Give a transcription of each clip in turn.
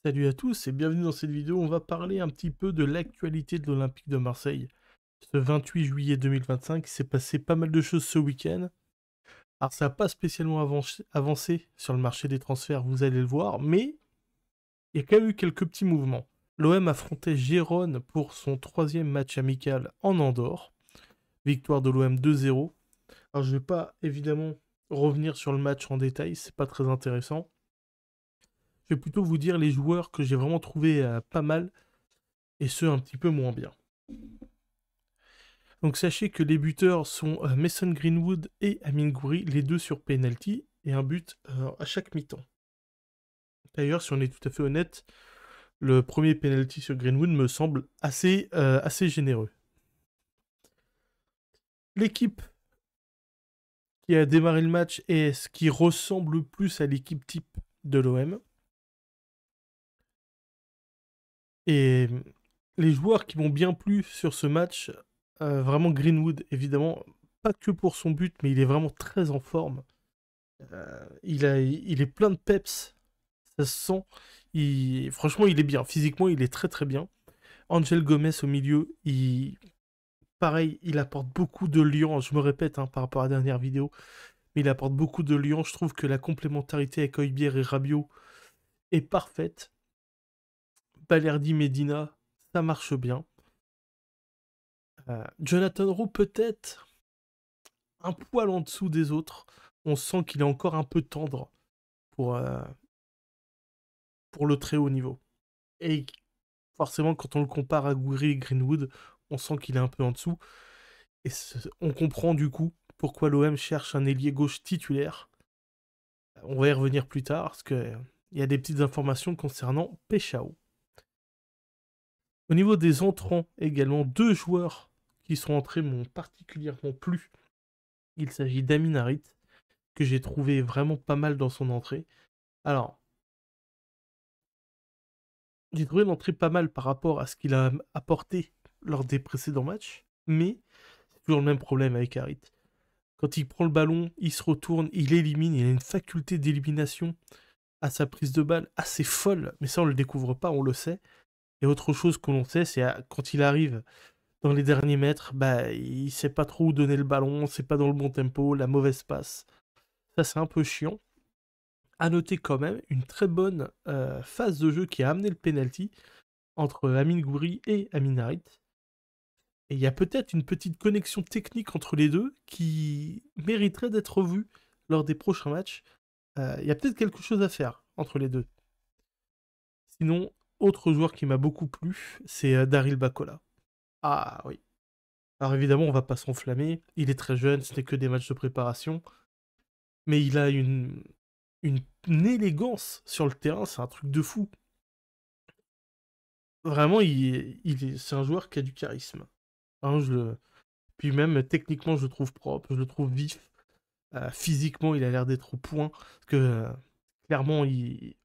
Salut à tous et bienvenue dans cette vidéo. On va parler un petit peu de l'actualité de l'Olympique de Marseille. Ce 28 juillet 2025, il s'est passé pas mal de choses ce week-end. Alors ça n'a pas spécialement avancé sur le marché des transferts, vous allez le voir, mais il y a quand même eu quelques petits mouvements. L'OM affrontait Gérone pour son troisième match amical en Andorre. Victoire de l'OM 2-0. Alors je ne vais pas évidemment revenir sur le match en détail, c'est pas très intéressant. Je vais plutôt vous dire les joueurs que j'ai vraiment trouvé pas mal et ceux un petit peu moins bien. Donc sachez que les buteurs sont Mason Greenwood et Amine Gouiri, les deux sur penalty, et un but à chaque mi-temps. D'ailleurs, si on est tout à fait honnête, le premier penalty sur Greenwood me semble assez généreux. L'équipe qui a démarré le match est ce qui ressemble le plus à l'équipe type de l'OM. Et les joueurs qui m'ont bien plu sur ce match, vraiment Greenwood, évidemment, pas que pour son but, mais il est vraiment très en forme. Il est plein de peps, ça se sent. Franchement, il est bien. Physiquement, il est très très bien. Angel Gomez au milieu, pareil, il apporte beaucoup de liant. Je me répète par rapport à la dernière vidéo, mais il apporte beaucoup de liant. Je trouve que la complémentarité avec Højbjerg et Rabiot est parfaite. Balerdi, Medina, ça marche bien. Jonathan Rowe peut-être un poil en dessous des autres. On sent qu'il est encore un peu tendre pour le très haut niveau. Et forcément, quand on le compare à Gouiri et Greenwood, on sent qu'il est un peu en dessous. Et on comprend du coup pourquoi l'OM cherche un ailier gauche titulaire. On va y revenir plus tard, parce qu'il y a des petites informations concernant Peshao. Au niveau des entrants, également, deux joueurs qui sont entrés m'ont particulièrement plu. Il s'agit d'Amin Harit, que j'ai trouvé vraiment pas mal dans son entrée. Alors, j'ai trouvé l'entrée pas mal par rapport à ce qu'il a apporté lors des précédents matchs, mais c'est toujours le même problème avec Harit. Quand il prend le ballon, il se retourne, il élimine, il a une faculté d'élimination à sa prise de balle assez folle, mais ça on le découvre pas, on le sait. Et autre chose que l'on sait, c'est quand il arrive dans les derniers mètres, il sait pas trop où donner le ballon, c'est pas dans le bon tempo, la mauvaise passe. Ça c'est un peu chiant. À noter quand même une très bonne phase de jeu qui a amené le penalty entre Amine Gouiri et Amin Harit. Et il y a peut-être une petite connexion technique entre les deux qui mériterait d'être vue lors des prochains matchs. Il y a peut-être quelque chose à faire entre les deux. Sinon, autre joueur qui m'a beaucoup plu, c'est Daryl Bakola. Ah oui. Alors évidemment, on va pas s'enflammer. Il est très jeune, ce n'est que des matchs de préparation. Mais il a une élégance sur le terrain, c'est un truc de fou. Vraiment, c'est un joueur qui a du charisme. Hein, puis même, techniquement, je le trouve propre, je le trouve vif. Physiquement, il a l'air d'être au point. Parce que, clairement,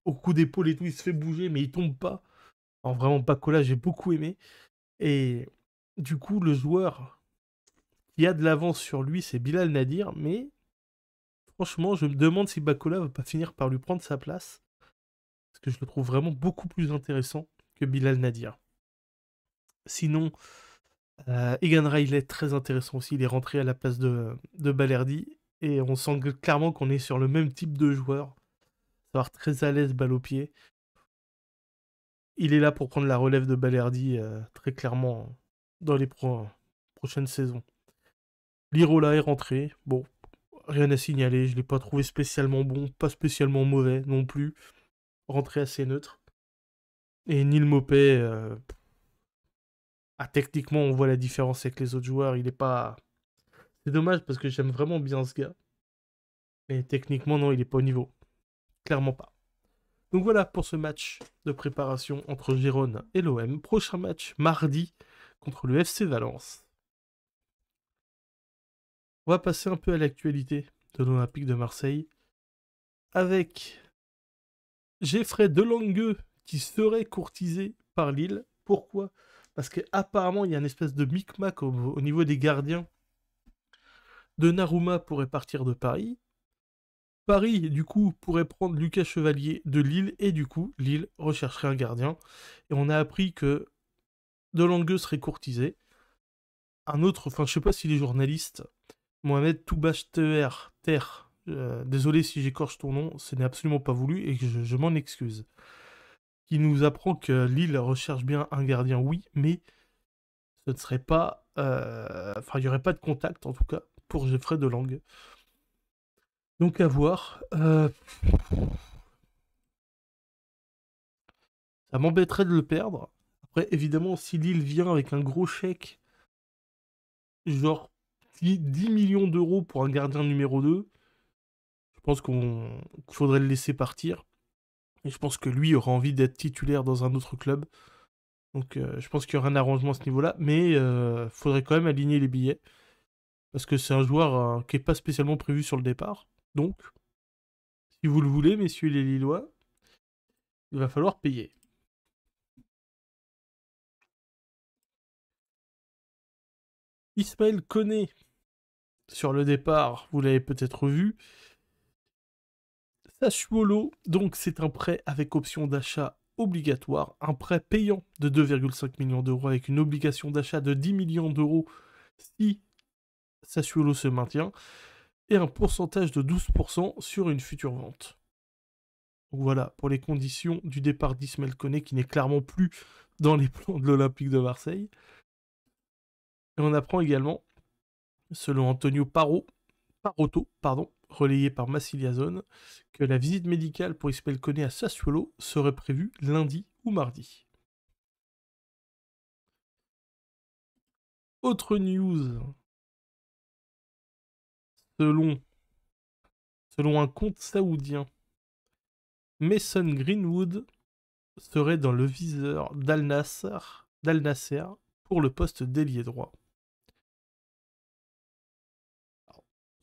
au coup d'épaule et tout, il se fait bouger, mais il tombe pas. Alors vraiment, Bakola, j'ai beaucoup aimé. Et du coup, le joueur qui a de l'avance sur lui, c'est Bilal Nadir. Mais franchement, je me demande si Bakola va pas finir par lui prendre sa place. Parce que je le trouve vraiment beaucoup plus intéressant que Bilal Nadir. Sinon, Egan Riley, très intéressant aussi. Il est rentré à la place de Balerdi. Et on sent clairement qu'on est sur le même type de joueur. Savoir très à l'aise, balle au pied. Il est là pour prendre la relève de Balerdi, très clairement, dans les prochaines saisons. Lirola est rentré. Bon, rien à signaler. Je ne l'ai pas trouvé spécialement bon, pas spécialement mauvais non plus. Rentré assez neutre. Et Neil Maupay, techniquement, on voit la différence avec les autres joueurs. Il est pas. C'est dommage parce que j'aime vraiment bien ce gars. Mais techniquement, non, il est pas au niveau. Clairement pas. Donc voilà pour ce match de préparation entre Gérone et l'OM. Prochain match mardi contre le FC Valence. On va passer un peu à l'actualité de l'Olympique de Marseille avec Geoffrey Delangue qui serait courtisé par Lille. Pourquoi? Parce qu'apparemment il y a une espèce de micmac au niveau des gardiens. Donnarumma pourrait partir de Paris. Paris, du coup, pourrait prendre Lucas Chevalier de Lille, et du coup, Lille rechercherait un gardien. Et on a appris que Delangue serait courtisé. Un autre, enfin, je sais pas si les journalistes, Mohamed Toubacheter, désolé si j'écorche ton nom, ce n'est absolument pas voulu et que je m'en excuse. Qui nous apprend que Lille recherche bien un gardien, oui, mais ce ne serait pas. Enfin, il n'y aurait pas de contact, en tout cas, pour Geoffrey Delangue. Donc à voir. Ça m'embêterait de le perdre. Après, évidemment, si Lille vient avec un gros chèque, genre 10 millions d'euros pour un gardien numéro 2, je pense qu'il faudrait le laisser partir. Et je pense que lui aura envie d'être titulaire dans un autre club. Donc je pense qu'il y aura un arrangement à ce niveau-là. Mais faudrait quand même aligner les billets. Parce que c'est un joueur qui n'est pas spécialement prévu sur le départ. Donc, si vous le voulez, messieurs les Lillois, il va falloir payer. Ismaël Koné, sur le départ, vous l'avez peut-être vu. Sassuolo, donc c'est un prêt avec option d'achat obligatoire, un prêt payant de 2,5 millions d'euros avec une obligation d'achat de 10 millions d'euros si Sassuolo se maintient, et un pourcentage de 12% sur une future vente. Donc voilà, pour les conditions du départ d'Ismaël Koné, qui n'est clairement plus dans les plans de l'Olympique de Marseille. Et on apprend également, selon Antonio Parotto, relayé par Massilia Zone, que la visite médicale pour Ismaël Koné à Sassuolo serait prévue lundi ou mardi. Autre news, selon un compte saoudien, Mason Greenwood serait dans le viseur d'Al Nasser pour le poste d'ailier droit.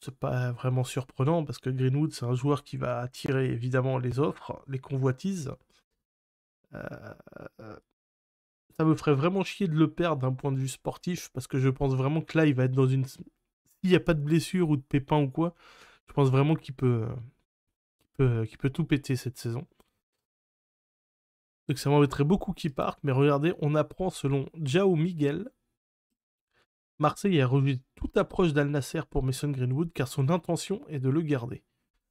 C'est pas vraiment surprenant parce que Greenwood, c'est un joueur qui va attirer évidemment les offres, les convoitises. Euh, Ça me ferait vraiment chier de le perdre d'un point de vue sportif parce que je pense vraiment que là, il va être dans une. S'il n'y a pas de blessure ou de pépin ou quoi, je pense vraiment qu'il peut tout péter cette saison. Donc ça m'embêterait beaucoup qu'il parte, mais regardez, on apprend selon João Miguel, Marseille a revu toute approche d'Al Nasser pour Mason Greenwood car son intention est de le garder.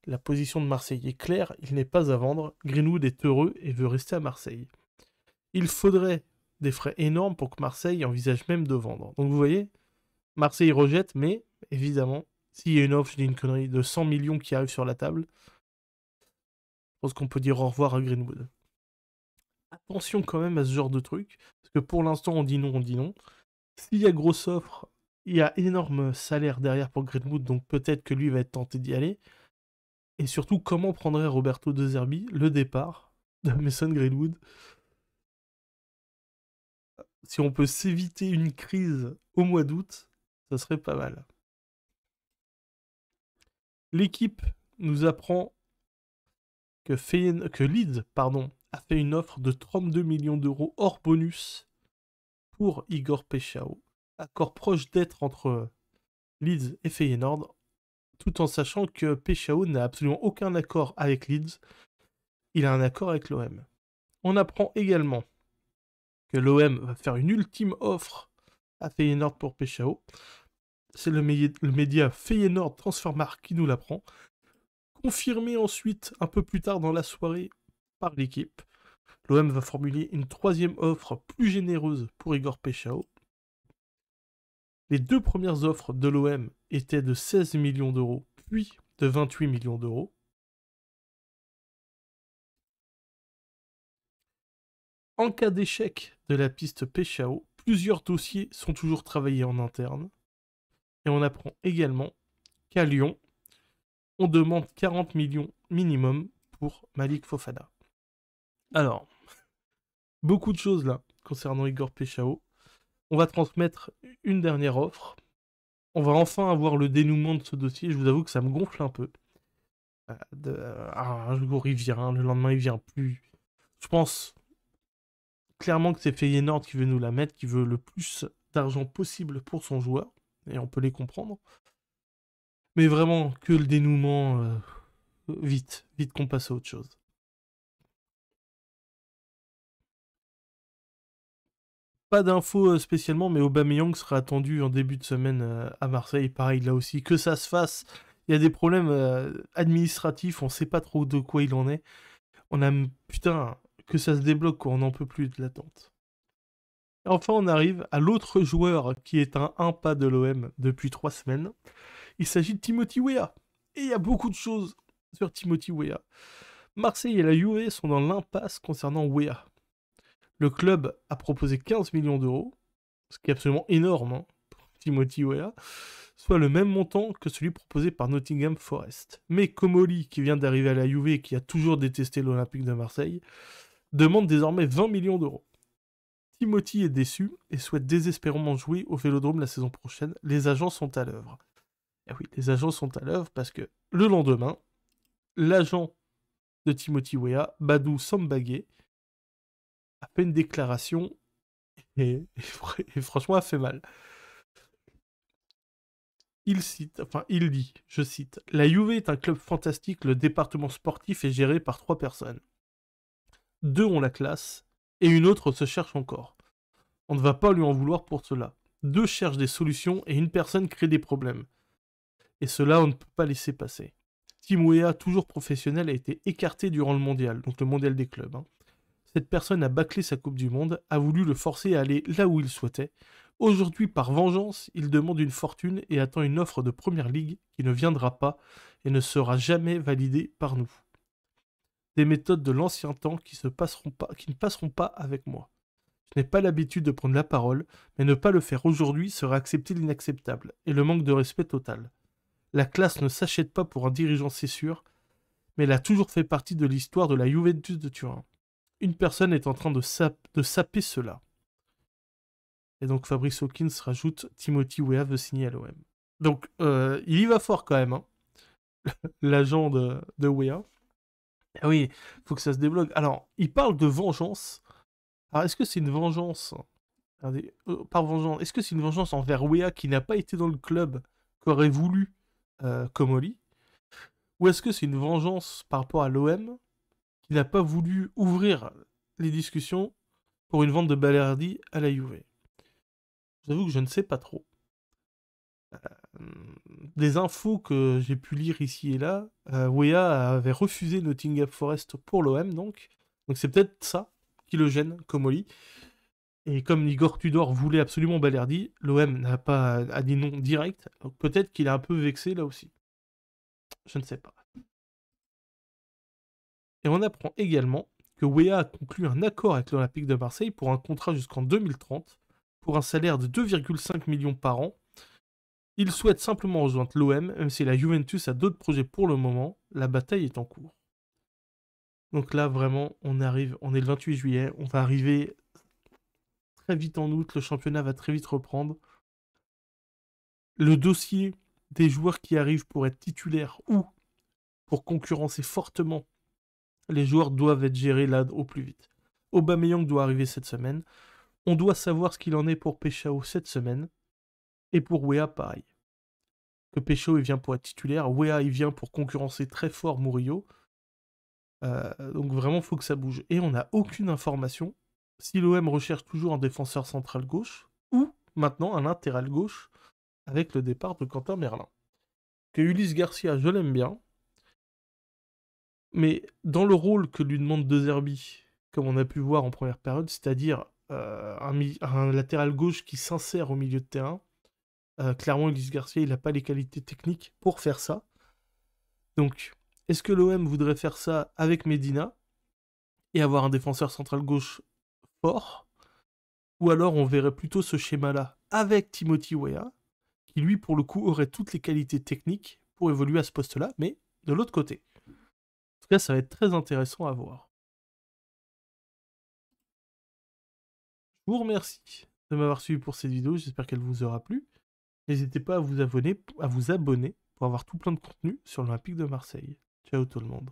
La position de Marseille est claire, il n'est pas à vendre, Greenwood est heureux et veut rester à Marseille. Il faudrait des frais énormes pour que Marseille envisage même de vendre. Donc vous voyez, Marseille rejette, mais évidemment, s'il y a une offre, je dis une connerie, de 100 millions qui arrive sur la table, je pense qu'on peut dire au revoir à Greenwood. Attention quand même à ce genre de truc, parce que pour l'instant on dit non, on dit non. S'il y a grosse offre, il y a énorme salaire derrière pour Greenwood, donc peut-être que lui va être tenté d'y aller. Et surtout, comment prendrait Roberto De Zerbi le départ de Mason Greenwood? Si on peut s'éviter une crise au mois d'août, ça serait pas mal. L'équipe nous apprend que Leeds a fait une offre de 32 millions d'euros hors bonus pour Igor Pechao. Accord proche d'être entre Leeds et Feyenoord, tout en sachant que Pechao n'a absolument aucun accord avec Leeds. Il a un accord avec l'OM. On apprend également que l'OM va faire une ultime offre à Feyenoord pour Pechao. C'est le média Feyenoord Transfermarkt qui nous l'apprend. Confirmé ensuite, un peu plus tard dans la soirée, par l'équipe. L'OM va formuler une troisième offre plus généreuse pour Igor Pechao. Les deux premières offres de l'OM étaient de 16 millions d'euros, puis de 28 millions d'euros. En cas d'échec de la piste Pechao, plusieurs dossiers sont toujours travaillés en interne. Et on apprend également qu'à Lyon, on demande 40 millions minimum pour Malik Fofana. Alors, beaucoup de choses là concernant Igor Pechao. On va transmettre une dernière offre. On va enfin avoir le dénouement de ce dossier. Je vous avoue que ça me gonfle un peu. Un jour il vient, le lendemain il vient plus. Je pense clairement que c'est Feyenoord qui veut nous la mettre, qui veut le plus d'argent possible pour son joueur. Et on peut les comprendre. Mais vraiment, que le dénouement, vite qu'on passe à autre chose. Pas d'infos spécialement, mais Aubameyang sera attendu en début de semaine à Marseille. Pareil, là aussi, que ça se fasse. Il y a des problèmes administratifs, on sait pas trop de quoi il en est. On a... Putain, que ça se débloque, quoi. On n'en peut plus de l'attente. Et enfin, on arrive à l'autre joueur qui est un pas de l'OM depuis 3 semaines. Il s'agit de Timothy Weah. Et il y a beaucoup de choses sur Timothy Weah. Marseille et la Juve sont dans l'impasse concernant Weah. Le club a proposé 15 millions d'euros, ce qui est absolument énorme hein, pour Timothy Weah, soit le même montant que celui proposé par Nottingham Forest. Mais Comoli, qui vient d'arriver à la Juve et qui a toujours détesté l'Olympique de Marseille, demande désormais 20 millions d'euros. Timothy est déçu et souhaite désespérément jouer au Vélodrome la saison prochaine. Les agents sont à l'œuvre. Et oui, les agents sont à l'œuvre parce que le lendemain, l'agent de Timothy Weah, Badou Sambagé, a fait une déclaration et franchement a fait mal. Il dit, je cite, « La Juve est un club fantastique, le département sportif est géré par 3 personnes. 2 ont la classe et une autre se cherche encore. On ne va pas lui en vouloir pour cela. 2 cherchent des solutions et une personne crée des problèmes. Et cela, on ne peut pas laisser passer. Tim Weah, toujours professionnel, a été écarté durant le mondial, donc le mondial des clubs. Hein. Cette personne a bâclé sa Coupe du Monde, a voulu le forcer à aller là où il souhaitait. Aujourd'hui, par vengeance, il demande une fortune et attend une offre de Première Ligue qui ne viendra pas et ne sera jamais validée par nous. Des méthodes de l'ancien temps qui ne passeront pas avec moi. Je n'ai pas l'habitude de prendre la parole, mais ne pas le faire aujourd'hui serait accepter l'inacceptable et le manque de respect total. La classe ne s'achète pas pour un dirigeant, c'est sûr, mais elle a toujours fait partie de l'histoire de la Juventus de Turin. Une personne est en train de saper cela. » Et donc Fabrice Hawkins rajoute « Timothy Weah veut signer à l'OM. » Donc il y va fort quand même, hein, l'agent de Weah. Ah oui, il faut que ça se débloque. Alors, il parle de vengeance. Alors, est-ce que c'est une vengeance par vengeance, est-ce que c'est une vengeance envers Weah qui n'a pas été dans le club qu'aurait voulu Comoli? Ou est-ce que c'est une vengeance par rapport à l'OM qui n'a pas voulu ouvrir les discussions pour une vente de Balerdi à la Juve? J'avoue que je ne sais pas trop. Des infos que j'ai pu lire ici et là, Weah avait refusé Nottingham Forest pour l'OM, donc c'est peut-être ça qui le gêne, Comoli. Et comme Igor Tudor voulait absolument Balerdi, l'OM a dit non direct, donc peut-être qu'il est un peu vexé là aussi. Je ne sais pas. Et on apprend également que Weah a conclu un accord avec l'Olympique de Marseille pour un contrat jusqu'en 2030, pour un salaire de 2,5 millions par an. Il souhaite simplement rejoindre l'OM, même si la Juventus a d'autres projets pour le moment, la bataille est en cours. Donc là, vraiment, on est le 28 juillet, on va arriver très vite en août, le championnat va très vite reprendre. Le dossier des joueurs qui arrivent pour être titulaires ou pour concurrencer fortement les joueurs doivent être gérés là au plus vite. Aubameyang doit arriver cette semaine. On doit savoir ce qu'il en est pour Péchao cette semaine. Et pour Weah, pareil. Que Péchao, il vient pour être titulaire. Weah, il vient pour concurrencer très fort Murillo. Donc vraiment, il faut que ça bouge. Et on n'a aucune information si l'OM recherche toujours un défenseur central gauche ou maintenant un latéral gauche avec le départ de Quentin Merlin. Que Ulysse Garcia, je l'aime bien. Mais dans le rôle que lui demande De Zerbi, comme on a pu voir en première période, c'est-à-dire un latéral gauche qui s'insère au milieu de terrain, clairement, Ulysse Garcia, il n'a pas les qualités techniques pour faire ça. Donc, est-ce que l'OM voudrait faire ça avec Medina et avoir un défenseur central gauche fort? Ou alors on verrait plutôt ce schéma-là avec Timothy Weah, qui lui, pour le coup, aurait toutes les qualités techniques pour évoluer à ce poste-là, mais de l'autre côté. En tout cas, ça va être très intéressant à voir. Je vous remercie de m'avoir suivi pour cette vidéo, j'espère qu'elle vous aura plu. N'hésitez pas à vous abonner pour avoir tout plein de contenu sur l'Olympique de Marseille. Ciao tout le monde.